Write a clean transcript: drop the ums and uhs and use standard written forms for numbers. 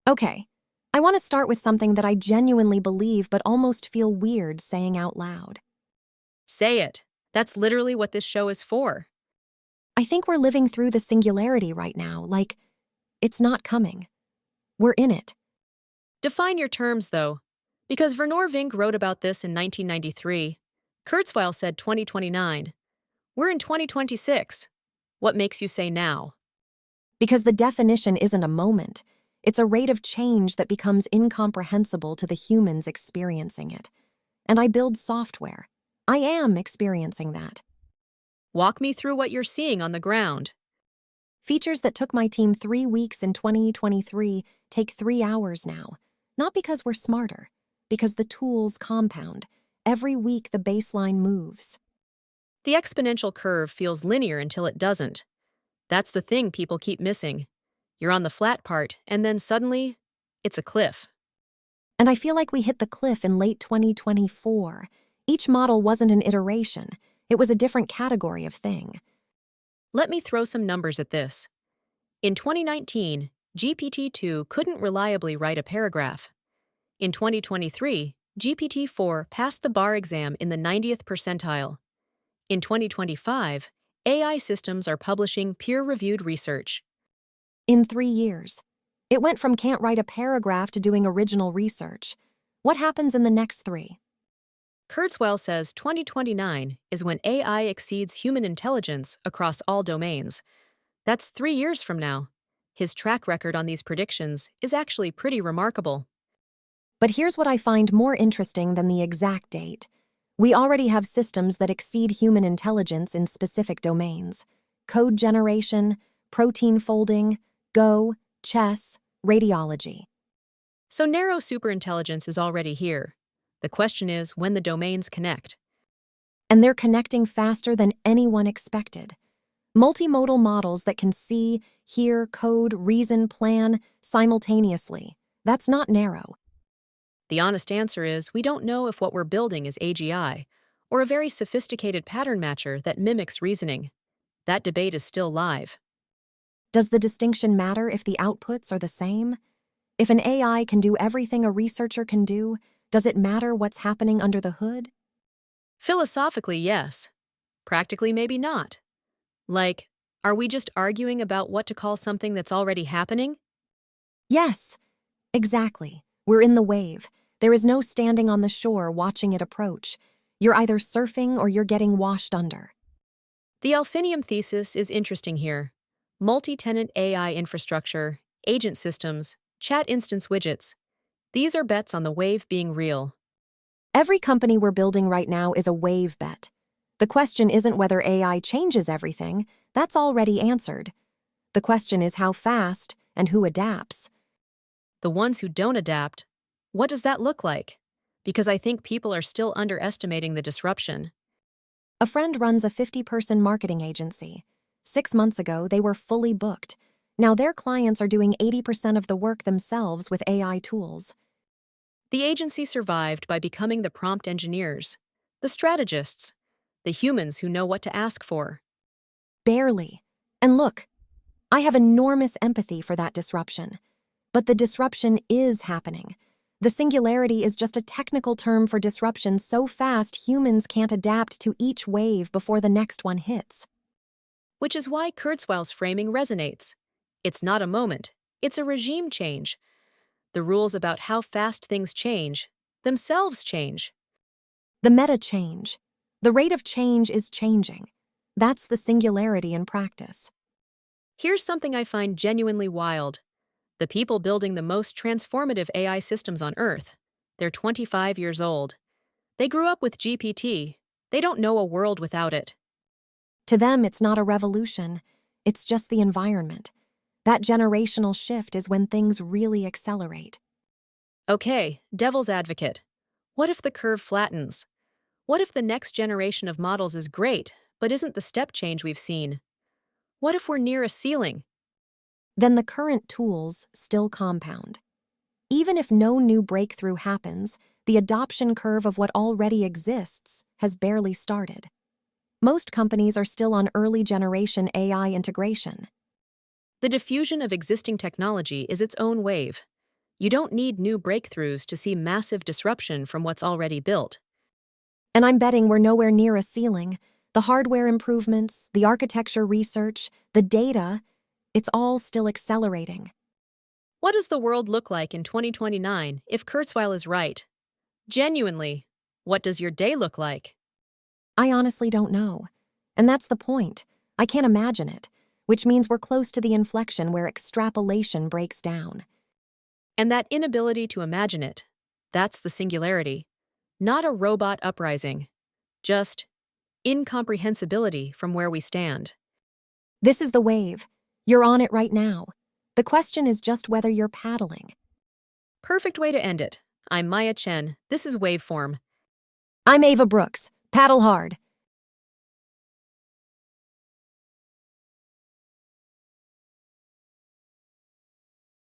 Okay, I want to start with something that I genuinely believe but almost feel weird saying out loud. Say it. That's literally what this show is for. I think we're living through the singularity right now, like, it's not coming. We're in it. Define your terms, though. Because Vernor Vink wrote about this in 1993. Kurzweil said 2029. We're in 2026. What makes you say now? Because the definition isn't a moment. It's a rate of change that becomes incomprehensible to the humans experiencing it. And I build software. I am experiencing that. Walk me through what you're seeing on the ground. Features that took my team 3 weeks in 2023 take 3 hours now. Not because we're smarter, because the tools compound. Every week the baseline moves. The exponential curve feels linear until it doesn't. That's the thing people keep missing. You're on the flat part, and then suddenly, it's a cliff. And I feel like we hit the cliff in late 2024. Each model wasn't an iteration. It was a different category of thing. Let me throw some numbers at this. In 2019, GPT-2 couldn't reliably write a paragraph. In 2023, GPT-4 passed the bar exam in the 90th percentile. In 2025, AI systems are publishing peer-reviewed research. In 3 years. It went from can't write a paragraph to doing original research. What happens in the next 3? Kurzweil says 2029 is when AI exceeds human intelligence across all domains. That's 3 years from now. His track record on these predictions is actually pretty remarkable. But here's what I find more interesting than the exact date. We already have systems that exceed human intelligence in specific domains. Code generation, protein folding, Go, chess, radiology. So narrow superintelligence is already here. The question is when the domains connect. And they're connecting faster than anyone expected. Multimodal models that can see, hear, code, reason, plan simultaneously. That's not narrow. The honest answer is we don't know if what we're building is AGI, or a very sophisticated pattern matcher that mimics reasoning. That debate is still live. Does the distinction matter if the outputs are the same? If an AI can do everything a researcher can do, does it matter what's happening under the hood? Philosophically, yes. Practically, maybe not. Like, are we just arguing about what to call something that's already happening? Yes, exactly. We're in the wave. There is no standing on the shore watching it approach. You're either surfing or you're getting washed under. The Alphinium thesis is interesting here. Multi-tenant AI infrastructure, agent systems, ChatInstance widgets. These are bets on the wave being real. Every company we're building right now is a wave bet. The question isn't whether AI changes everything. That's already answered. The question is how fast and who adapts. The ones who don't adapt, what does that look like? Because I think people are still underestimating the disruption. A friend runs a 50-person marketing agency. 6 months ago, they were fully booked. Now their clients are doing 80% of the work themselves with AI tools. The agency survived by becoming the prompt engineers, the strategists, the humans who know what to ask for. Barely. And look, I have enormous empathy for that disruption. But the disruption is happening. The singularity is just a technical term for disruption so fast humans can't adapt to each wave before the next one hits. Which is why Kurzweil's framing resonates. It's not a moment, it's a regime change. The rules about how fast things change themselves change. The meta change. The rate of change is changing. That's the singularity in practice. Here's something I find genuinely wild. The people building the most transformative AI systems on Earth, they're 25 years old. They grew up with GPT. They don't know a world without it. To them, it's not a revolution. It's just the environment. That generational shift is when things really accelerate. Okay, devil's advocate. What if the curve flattens? What if the next generation of models is great, but isn't the step change we've seen? What if we're near a ceiling? Then the current tools still compound. Even if no new breakthrough happens, the adoption curve of what already exists has barely started. Most companies are still on early generation AI integration. The diffusion of existing technology is its own wave. You don't need new breakthroughs to see massive disruption from what's already built. And I'm betting we're nowhere near a ceiling. The hardware improvements, the architecture research, the data, it's all still accelerating. What does the world look like in 2029 if Kurzweil is right? Genuinely, what does your day look like? I honestly don't know. And that's the point. I can't imagine it, which means we're close to the inflection where extrapolation breaks down. And that inability to imagine it, that's the singularity. Not a robot uprising, just incomprehensibility from where we stand. This is the wave. You're on it right now. The question is just whether you're paddling. Perfect way to end it. I'm Maya Chen. This is WaveForm. I'm Ava Brooks. Paddle hard.